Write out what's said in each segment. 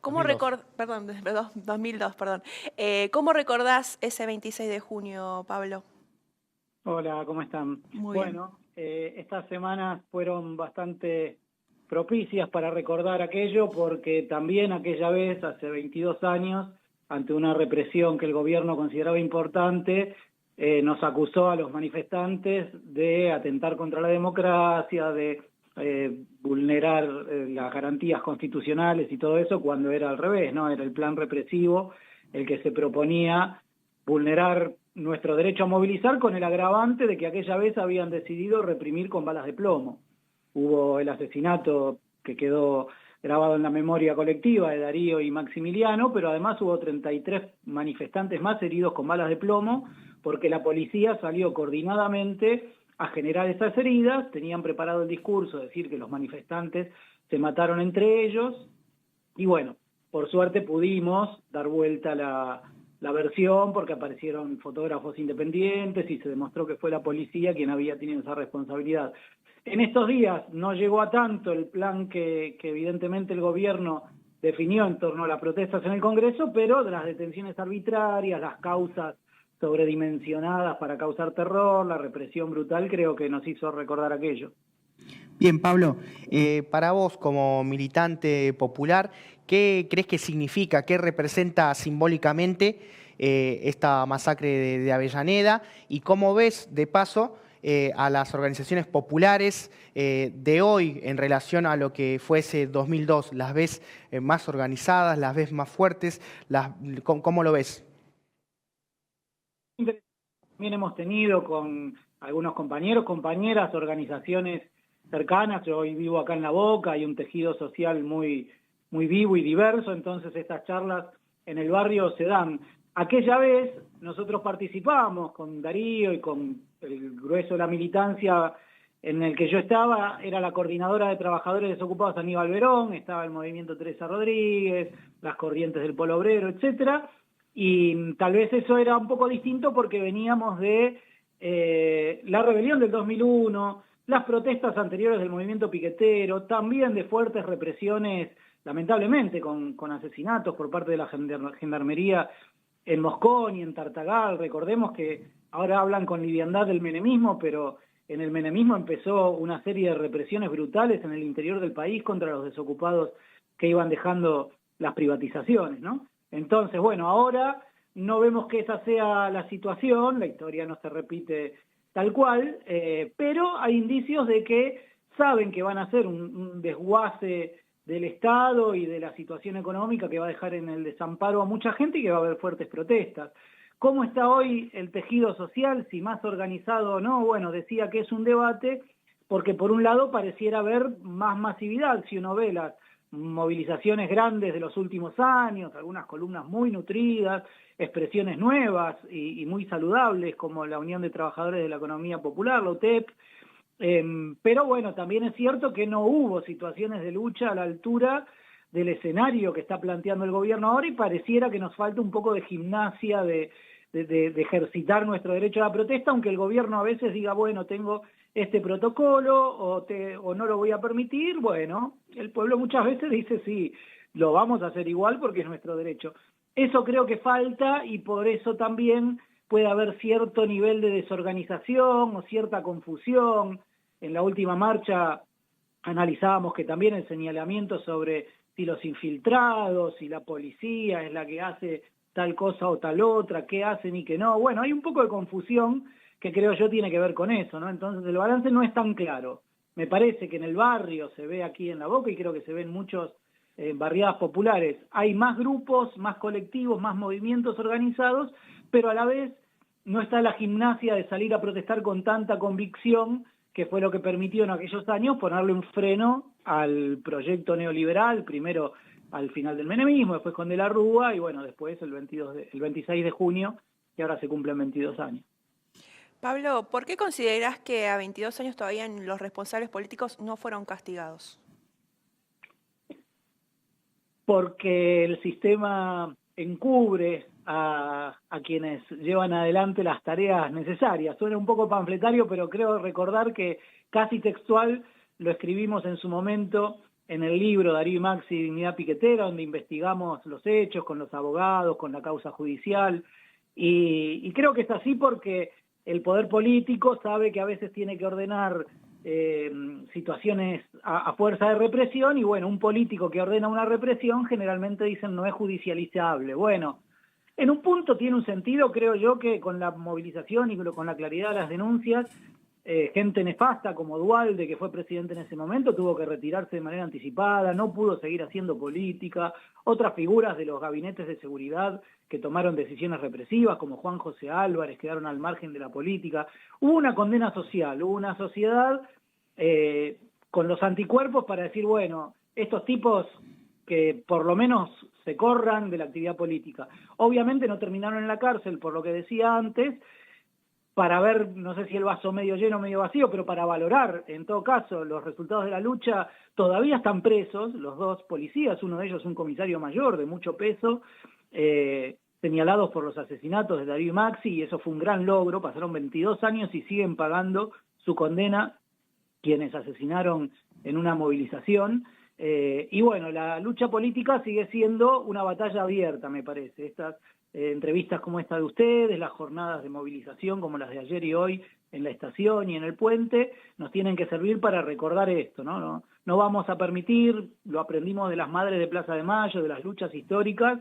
¿Cómo 2002. perdón, 2002, perdón. ¿Cómo recordás ese 26 de junio, Pablo? Hola, ¿cómo están? Muy bien. Bueno, estas semanas fueron bastante propicias para recordar aquello porque también aquella vez, hace 22 años, ante una represión que el gobierno consideraba importante, nos acusó a los manifestantes de atentar contra la democracia, de vulnerar las garantías constitucionales y todo eso, cuando era al revés, ¿no? Era el plan represivo el que se proponía vulnerar nuestro derecho a movilizar con el agravante de que aquella vez habían decidido reprimir con balas de plomo. Hubo el asesinato que quedó grabado en la memoria colectiva de Darío y Maximiliano, pero además hubo 33 manifestantes más heridos con balas de plomo, porque la policía salió coordinadamente a generar esas heridas, tenían preparado el discurso, decir que los manifestantes se mataron entre ellos, y bueno, por suerte pudimos dar vuelta la versión porque aparecieron fotógrafos independientes y se demostró que fue la policía quien había tenido esa responsabilidad. En estos días no llegó a tanto el plan que evidentemente el gobierno definió en torno a las protestas en el Congreso, pero de las detenciones arbitrarias, las causas sobredimensionadas para causar terror, la represión brutal, creo que nos hizo recordar aquello. Bien, Pablo, para vos como militante popular, ¿qué crees que significa, qué representa simbólicamente esta masacre de Avellaneda? ¿Y cómo ves, de paso, a las organizaciones populares de hoy en relación a lo que fue ese 2002? ¿Las ves más organizadas, las ves más fuertes? ¿Cómo lo ves? También hemos tenido con algunos compañeros, compañeras, organizaciones cercanas. Yo hoy vivo acá en La Boca, hay un tejido social muy vivo y diverso, entonces estas charlas en el barrio se dan. Aquella vez nosotros participábamos con Darío y con el grueso de la militancia en el que yo estaba, era la coordinadora de trabajadores desocupados Aníbal Verón, estaba el movimiento Teresa Rodríguez, las corrientes del Polo Obrero, etcétera. Y tal vez eso era un poco distinto porque veníamos de la rebelión del 2001, las protestas anteriores del movimiento piquetero, también de fuertes represiones, lamentablemente, con asesinatos por parte de la gendarmería en Moscón y en Tartagal. Recordemos que ahora hablan con liviandad del menemismo, pero en el menemismo empezó una serie de represiones brutales en el interior del país contra los desocupados que iban dejando las privatizaciones, ¿no? Entonces, bueno, ahora no vemos que esa sea la situación, la historia no se repite tal cual, pero hay indicios de que saben que van a hacer un desguace del Estado y de la situación económica que va a dejar en el desamparo a mucha gente y que va a haber fuertes protestas. ¿Cómo está hoy el tejido social? Si más organizado o no, bueno, decía que es un debate, porque por un lado pareciera haber más masividad, si uno ve las movilizaciones grandes de los últimos años, algunas columnas muy nutridas, expresiones nuevas y muy saludables como la Unión de Trabajadores de la Economía Popular, la UTEP, pero bueno, también es cierto que no hubo situaciones de lucha a la altura del escenario que está planteando el gobierno ahora y pareciera que nos falta un poco de gimnasia, de ejercitar nuestro derecho a la protesta, aunque el gobierno a veces diga, bueno, tengo este protocolo o no lo voy a permitir. Bueno, el pueblo muchas veces dice, sí, lo vamos a hacer igual porque es nuestro derecho. Eso creo que falta y por eso también puede haber cierto nivel de desorganización o cierta confusión. En la última marcha analizábamos que también el señalamiento sobre si los infiltrados, si la policía es la que hace tal cosa o tal otra, qué hacen y qué no. Bueno, hay un poco de confusión que creo yo tiene que ver con eso, ¿no? Entonces el balance no es tan claro. Me parece que en el barrio se ve aquí en La Boca y creo que se ve en muchos barriadas populares. Hay más grupos, más colectivos, más movimientos organizados, pero a la vez no está la gimnasia de salir a protestar con tanta convicción, que fue lo que permitió en aquellos años ponerle un freno al proyecto neoliberal, primero al final del menemismo, después con De la Rúa y bueno, después el 26 de junio, que ahora se cumplen 22 años. Pablo, ¿por qué considerás que a 22 años todavía los responsables políticos no fueron castigados? Porque el sistema encubre a quienes llevan adelante las tareas necesarias. Suena un poco panfletario, pero creo recordar que casi textual lo escribimos en su momento en el libro Darío y Maxi, Dignidad Piquetera, donde investigamos los hechos con los abogados, con la causa judicial, y creo que es así porque el poder político sabe que a veces tiene que ordenar situaciones a fuerza de represión, y bueno, un político que ordena una represión generalmente dicen no es judicializable. Bueno, en un punto tiene un sentido, creo yo, que con la movilización y con la claridad de las denuncias, gente nefasta como Duhalde, que fue presidente en ese momento, tuvo que retirarse de manera anticipada, no pudo seguir haciendo política. Otras figuras de los gabinetes de seguridad que tomaron decisiones represivas, como Juan José Álvarez, quedaron al margen de la política. Hubo una condena social, hubo una sociedad con los anticuerpos para decir, bueno, estos tipos que por lo menos se corran de la actividad política. Obviamente no terminaron en la cárcel, por lo que decía antes, para ver, no sé si el vaso medio lleno o medio vacío, pero para valorar, en todo caso, los resultados de la lucha. Todavía están presos los dos policías, uno de ellos un comisario mayor de mucho peso, señalados por los asesinatos de Darío y Maxi, y eso fue un gran logro. Pasaron 22 años y siguen pagando su condena quienes asesinaron en una movilización. Y bueno, la lucha política sigue siendo una batalla abierta, me parece. Estas entrevistas como esta de ustedes, las jornadas de movilización como las de ayer y hoy en la estación y en el puente, nos tienen que servir para recordar esto, ¿no? No vamos a permitir, lo aprendimos de las madres de Plaza de Mayo, de las luchas históricas,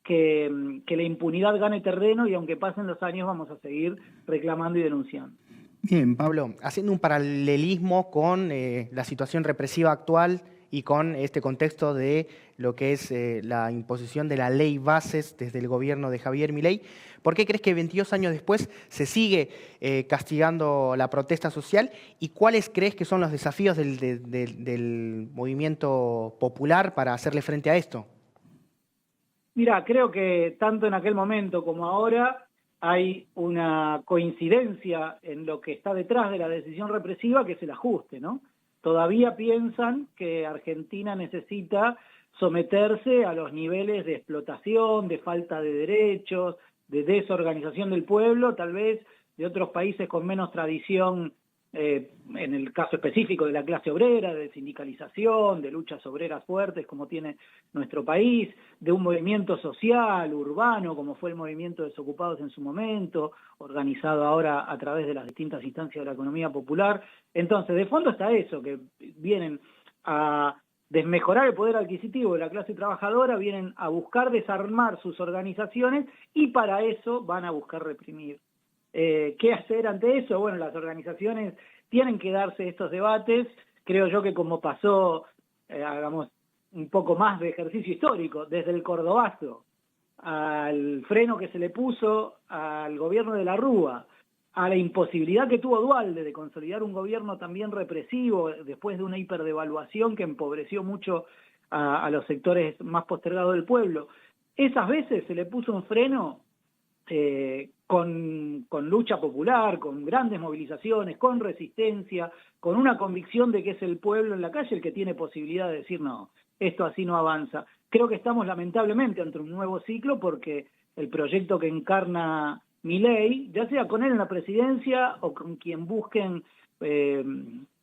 que la impunidad gane terreno, y aunque pasen los años vamos a seguir reclamando y denunciando. Bien, Pablo, haciendo un paralelismo con la situación represiva actual y con este contexto de lo que es la imposición de la ley bases desde el gobierno de Javier Milei, ¿por qué crees que 22 años después se sigue castigando la protesta social? ¿Y cuáles crees que son los desafíos del movimiento popular para hacerle frente a esto? Mira, creo que tanto en aquel momento como ahora hay una coincidencia en lo que está detrás de la decisión represiva, que es el ajuste, ¿no? Todavía piensan que Argentina necesita someterse a los niveles de explotación, de falta de derechos, de desorganización del pueblo, tal vez de otros países con menos tradición, en el caso específico de la clase obrera, de sindicalización, de luchas obreras fuertes como tiene nuestro país, de un movimiento social, urbano, como fue el movimiento de desocupados en su momento, organizado ahora a través de las distintas instancias de la economía popular. Entonces, de fondo está eso, que vienen a desmejorar el poder adquisitivo de la clase trabajadora, vienen a buscar desarmar sus organizaciones, y para eso van a buscar reprimir. ¿Qué hacer ante eso? Bueno, las organizaciones tienen que darse estos debates. Creo yo que como pasó, hagamos un poco más de ejercicio histórico, desde el Cordobazo al freno que se le puso al gobierno de la Rúa, a la imposibilidad que tuvo Duhalde de consolidar un gobierno también represivo después de una hiperdevaluación que empobreció mucho a los sectores más postergados del pueblo. Esas veces se le puso un freno con lucha popular, con grandes movilizaciones, con resistencia, con una convicción de que es el pueblo en la calle el que tiene posibilidad de decir no, esto así no avanza. Creo que estamos lamentablemente ante un nuevo ciclo, porque el proyecto que encarna Milei, ya sea con él en la presidencia o con quien busquen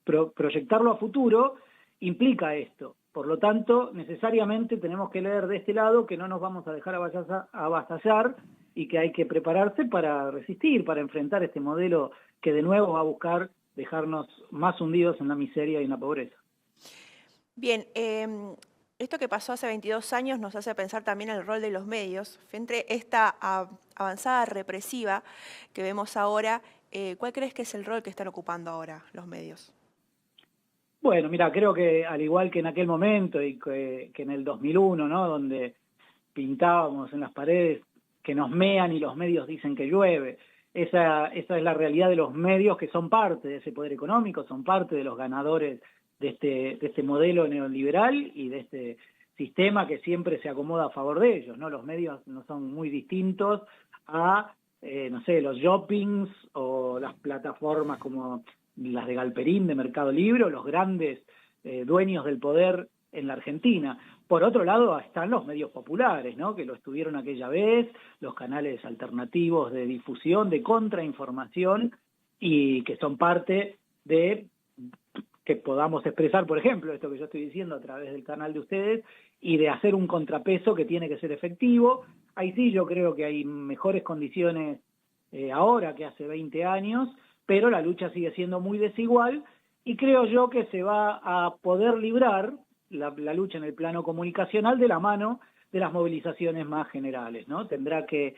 proyectarlo a futuro, implica esto. Por lo tanto, necesariamente tenemos que leer de este lado que no nos vamos a dejar avasallar y que hay que prepararse para resistir, para enfrentar este modelo que de nuevo va a buscar dejarnos más hundidos en la miseria y en la pobreza. Bien, esto que pasó hace 22 años nos hace pensar también en el rol de los medios. Frente a esta avanzada represiva que vemos ahora, ¿cuál crees que es el rol que están ocupando ahora los medios? Bueno, mira, creo que al igual que en aquel momento y que en el 2001, ¿no?, donde pintábamos en las paredes que nos mean y los medios dicen que llueve, esa es la realidad de los medios, que son parte de ese poder económico, son parte de los ganadores de este modelo neoliberal y de este sistema que siempre se acomoda a favor de ellos, ¿no? Los medios no son muy distintos a, no sé, los shoppings o las plataformas como las de Galperín, de Mercado Libre, o los grandes dueños del poder en la Argentina. Por otro lado están los medios populares, ¿no?, que lo estuvieron aquella vez, los canales alternativos de difusión, de contrainformación, y que son parte de que podamos expresar, por ejemplo, esto que yo estoy diciendo a través del canal de ustedes, y de hacer un contrapeso que tiene que ser efectivo. Ahí sí yo creo que hay mejores condiciones ahora que hace 20 años, pero la lucha sigue siendo muy desigual, y creo yo que se va a poder librar la lucha en el plano comunicacional de la mano de las movilizaciones más generales, ¿no? Tendrá que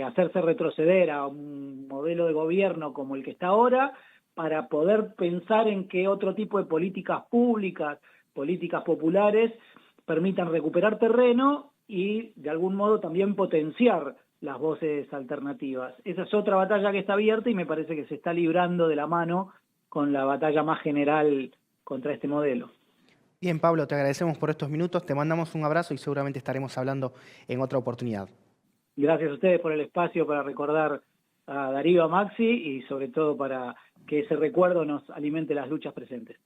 hacerse retroceder a un modelo de gobierno como el que está ahora, para poder pensar en qué otro tipo de políticas públicas, políticas populares, permitan recuperar terreno y de algún modo también potenciar las voces alternativas. Esa es otra batalla que está abierta y me parece que se está librando de la mano con la batalla más general contra este modelo. Bien, Pablo, te agradecemos por estos minutos, te mandamos un abrazo y seguramente estaremos hablando en otra oportunidad. Gracias a ustedes por el espacio para recordar a Darío, a Maxi, y sobre todo para que ese recuerdo nos alimente las luchas presentes.